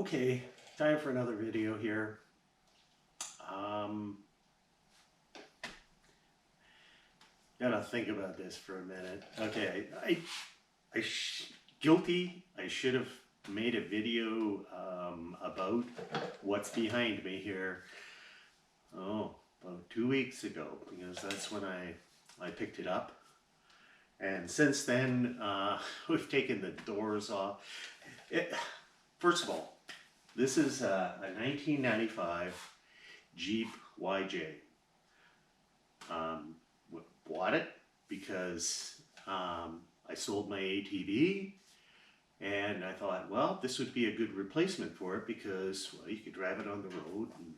Okay, time for another video here. Um, Gotta think about this for a minute. Okay, guilty. I should have made a video about what's behind me here. Oh, about 2 weeks ago, because that's when I picked it up. And since then, we've taken the doors off. First of all, this is a 1995 Jeep YJ. Bought it because I sold my ATV, and I thought, well, this would be a good replacement for it because, well, you could drive it on the road. And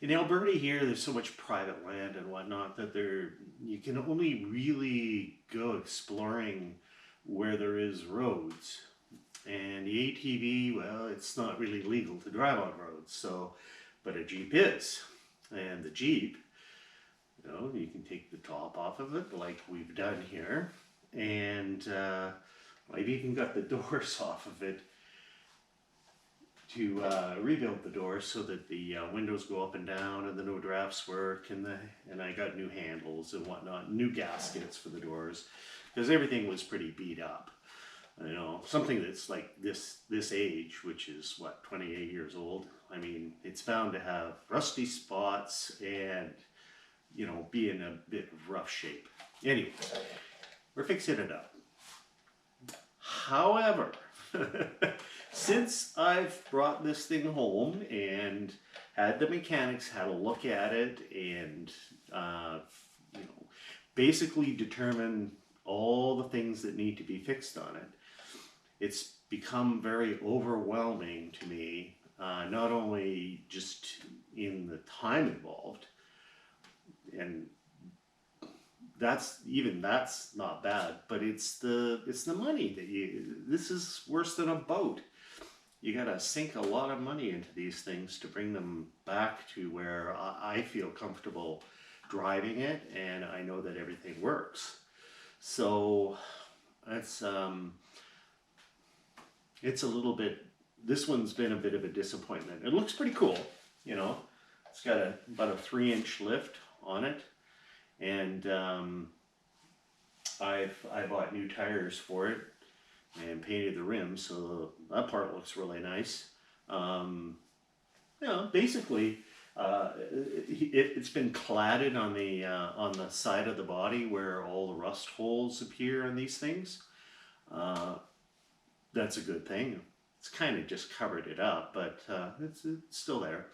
in Alberta here, there's so much private land and whatnot that you can only really go exploring where there is roads. And the ATV, well, it's not really legal to drive on roads, but a Jeep is. And the Jeep, you can take the top off of it like we've done here, and I've even got the doors off of it to rebuild the doors so that the windows go up and down and the no drafts work, and I got new handles and whatnot, new gaskets for the doors, because everything was pretty beat up. Something that's like this age, which is what, 28 years old. I mean, it's bound to have rusty spots and be in a bit of rough shape. Anyway, we're fixing it up. However, since I've brought this thing home and had the mechanics had a look at it and basically determine all the things that need to be fixed on it, it's become very overwhelming to me, not only just in the time involved, and that's not bad, but it's the money this is worse than a boat. You gotta sink a lot of money into these things to bring them back to where I feel comfortable driving it, and I know that everything works. So it's a little bit, this one's been a bit of a disappointment. It looks pretty cool, it's got about a 3-inch lift on it, and I bought new tires for it and painted the rims, so that part looks really nice. Basically, it's been cladded on the side of the body where all the rust holes appear in these things. That's a good thing. It's kind of just covered it up, but it's still there.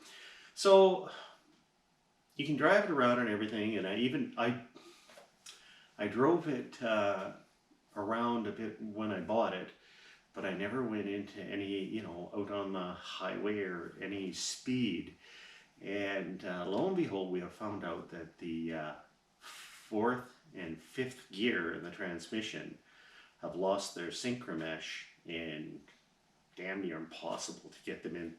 So you can drive it around and everything, and I drove it around a bit when I bought it, but I never went into any, out on the highway or any speed. And lo and behold, we have found out that the 4th and 5th gear in the transmission have lost their synchromesh, and damn near impossible to get them in.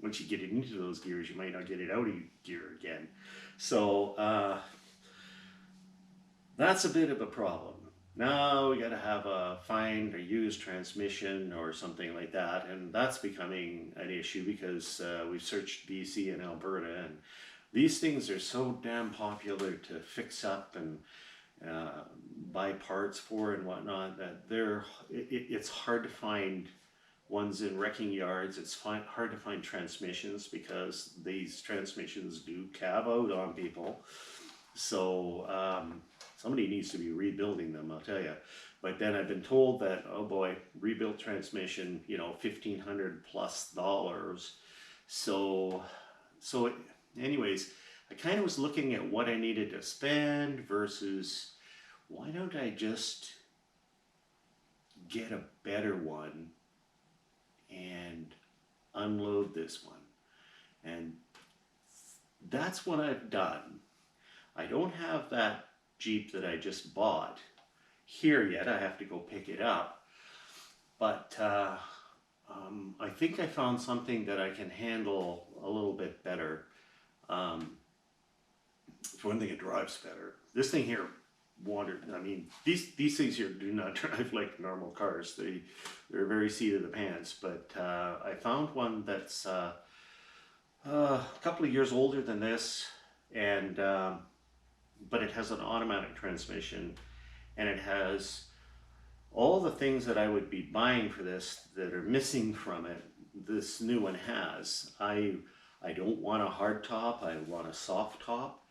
Once you get it into those gears, you might not get it out of gear again. So that's a bit of a problem. Now we got to have find a used transmission or something like that, and that's becoming an issue because we've searched BC and Alberta, and these things are so damn popular to fix up and buy parts for and whatnot that it's hard to find ones in wrecking yards. It's hard to find transmissions because these transmissions do cab out on people. So somebody needs to be rebuilding them, I'll tell you. But then I've been told that, oh boy, rebuilt transmission, $1,500+ So anyways, I kind of was looking at what I needed to spend versus why don't I just get a better one and unload this one. And that's what I've done. I don't have that Jeep that I just bought here yet. I have to go pick it up. But I think I found something that I can handle a little bit better. For one thing, it drives better. This thing here wanted, I mean, these things here do not drive like normal cars. They're very seat of the pants. But I found one that's a couple of years older than this, and but it has an automatic transmission, and it has all the things that I would be buying for this that are missing from it. This new one has. I don't want a hard top. I want a soft top,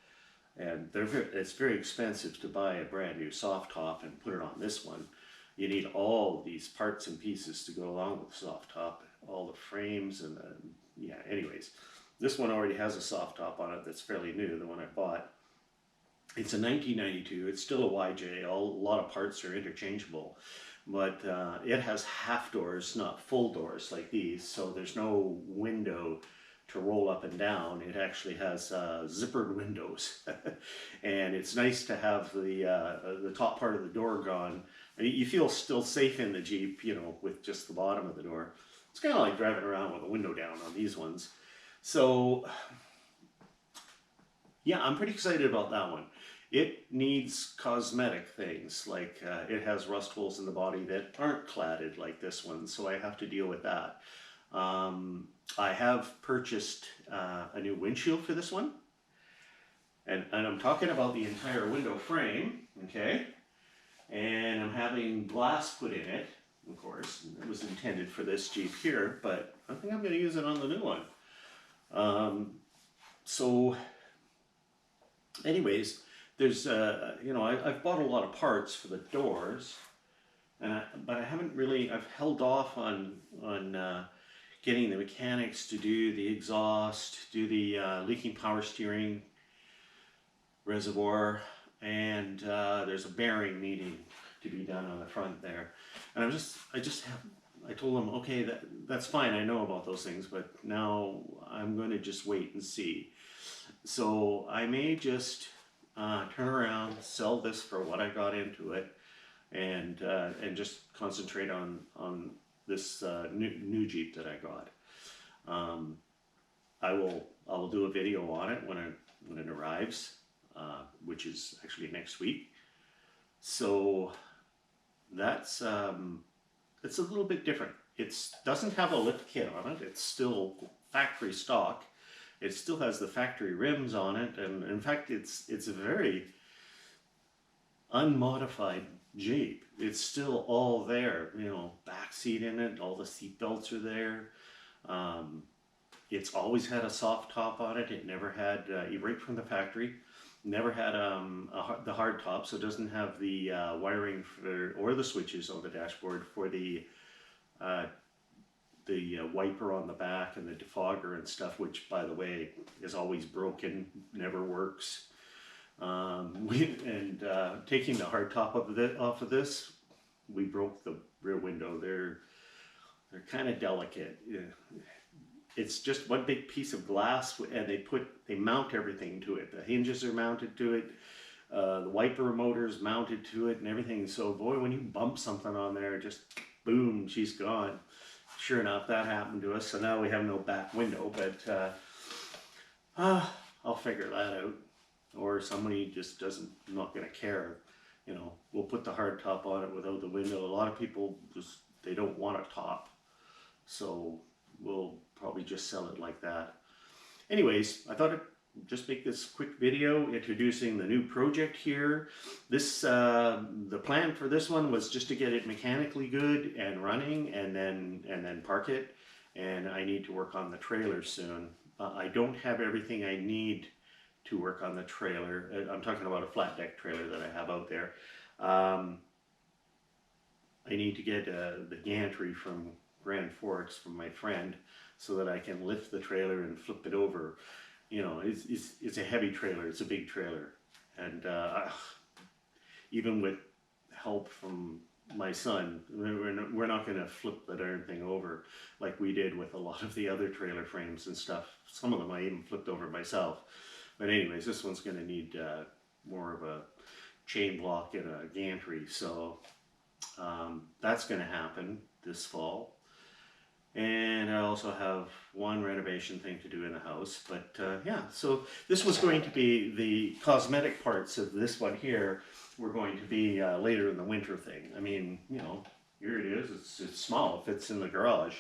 and it's very expensive to buy a brand new soft top and put it on this one. You need all these parts and pieces to go along with the soft top, all the frames and yeah. Anyways, this one already has a soft top on it that's fairly new. The one I bought. It's a 1992. It's still a YJ. A lot of parts are interchangeable, but it has half doors, not full doors like these. So there's no window to roll up and down. It actually has zippered windows, and it's nice to have the top part of the door gone. I mean, you feel still safe in the Jeep, you know, with just the bottom of the door. It's kind of like driving around with a window down on these ones. So yeah, I'm pretty excited about that one. It needs cosmetic things, like it has rust holes in the body that aren't cladded like this one, so I have to deal with that. I have purchased a new windshield for this one, and I'm talking about the entire window frame, okay? And I'm having glass put in it, of course. It was intended for this Jeep here, but I think I'm going to use it on the new one. So anyways, there's, you know, I've bought a lot of parts for the doors, but I haven't really, I've held off on getting the mechanics to do the exhaust, do the leaking power steering reservoir, and there's a bearing needing to be done on the front there. And I told them, okay, that's fine, I know about those things, but now I'm going to just wait and see. So I may just turn around, sell this for what I got into it, and just concentrate on this new Jeep that I got. I will do a video on it when it arrives, which is actually next week. So that's it's a little bit different. It doesn't have a lift kit on it. It's still factory stock. It still has the factory rims on it, and in fact, it's a very unmodified Jeep. It's still all there, you know, back seat in it, all the seat belts are there. It's always had a soft top on it. It never had, right from the factory, never had the hard top, so it doesn't have the wiring or the switches on the dashboard for the wiper on the back and the defogger and stuff, which, by the way, is always broken, never works. Taking the hard top off of this, we broke the rear window. They're kind of delicate. It's just one big piece of glass, and they mount everything to it. The hinges are mounted to it. The wiper motor is mounted to it and everything. So boy, when you bump something on there, just boom, she's gone. Sure enough, that happened to us. So now we have no back window, but I'll figure that out. Or somebody just not going to care. You know, we'll put the hard top on it without the window. A lot of people they don't want a top. So we'll probably just sell it like that. Anyways, I thought I'd just make this quick video introducing the new project here. This the plan for this one was just to get it mechanically good and running, and then park it. And I need to work on the trailer soon. I don't have everything I need to work on the trailer. I'm talking about a flat deck trailer that I have out there. I need to get the gantry from Grand Forks from my friend so that I can lift the trailer and flip it over. You know, it's a heavy trailer, it's a big trailer. And even with help from my son, we're not going to flip the darn thing over like we did with a lot of the other trailer frames and stuff. Some of them I even flipped over myself. But anyways, this one's going to need more of a chain block and a gantry. So that's going to happen this fall. And I also have one renovation thing to do in the house. But yeah, so this was going to be the cosmetic parts of this one here. were going to be later in the winter thing. I mean, you know, here it is. It's small. It fits in the garage.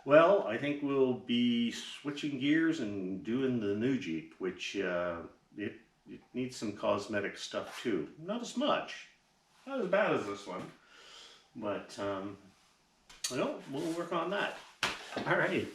Well, I think we'll be switching gears and doing the new Jeep, which it needs some cosmetic stuff too. Not as much, not as bad as this one, but well, we'll work on that. All right.